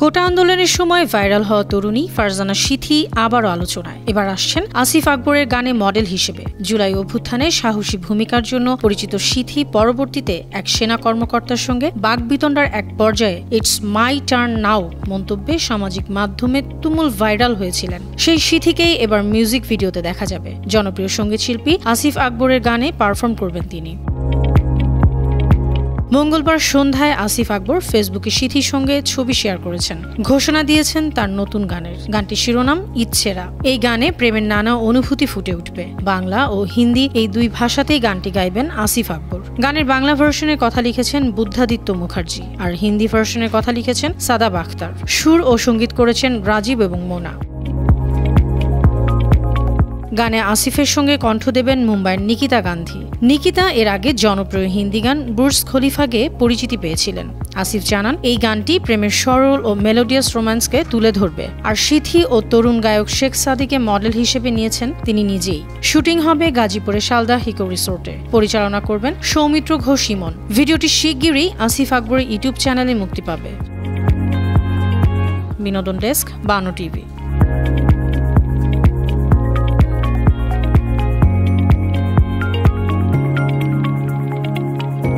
কোটা আন্দোলনের সময় ভাইরাল হওয়া তরুণী ফারজানা সিথি আবারও আলোচনায়। এবার আসছেন আসিফ আকবরের গানে মডেল হিসেবে। জুলাই অভ্যুত্থানে সাহসী ভূমিকার জন্য পরিচিত সিথি পরবর্তীতে এক সেনা কর্মকর্তার সঙ্গে বাকবিতণ্ডার এক পর্যায়ে ইটস মাই টার্ন নাও মন্তব্যে সামাজিক মাধ্যমে তুমুল ভাইরাল হয়েছিলেন। সেই সিথিকেই এবার মিউজিক ভিডিওতে দেখা যাবে। জনপ্রিয় সঙ্গীতশিল্পী আসিফ আকবরের গানে পারফর্ম করবেন তিনি। মঙ্গলবার সন্ধ্যায় আসিফ আকবর ফেসবুকে সিথির সঙ্গে ছবি শেয়ার করেছেন। ঘোষণা দিয়েছেন তার নতুন গানের। গানটির শিরোনাম ইচ্ছেরা। এই গানে প্রেমের নানা অনুভূতি ফুটে উঠবে। বাংলা ও হিন্দি এই দুই ভাষাতেই গানটি গাইবেন আসিফ আকবর। গানের বাংলা ভার্সনের কথা লিখেছেন বুদ্ধাদিত্য মুখার্জি, আর হিন্দি ভার্সনের কথা লিখেছেন সাদাব আখতার। সুর ও সঙ্গীত করেছেন রাজীব এবং মোনা। গানে আসিফের সঙ্গে কণ্ঠ দেবেন মুম্বাইয়ের নিকিতা গান্ধী। নিকিতা এর আগে জনপ্রিয় হিন্দি গান বুর্জ খলিফা গেয়ে পরিচিতি পেয়েছিলেন। আসিফ জানান, এই গানটি প্রেমের সরল ও মেলোডিয়াস রোম্যান্সকে তুলে ধরবে। আর সিথি ও তরুণ গায়ক শেখ সাদিকে মডেল হিসেবে নিয়েছেন তিনি নিজেই। শুটিং হবে গাজীপুরের শালদা ইকো রিসোর্টে। পরিচালনা করবেন সৌমিত্র ঘোষ ইমন। ভিডিওটি শিগগিরই আসিফ আকবরের ইউটিউব চ্যানেলে মুক্তি পাবে। বিনোদন ডেস্ক, বানো টিভি।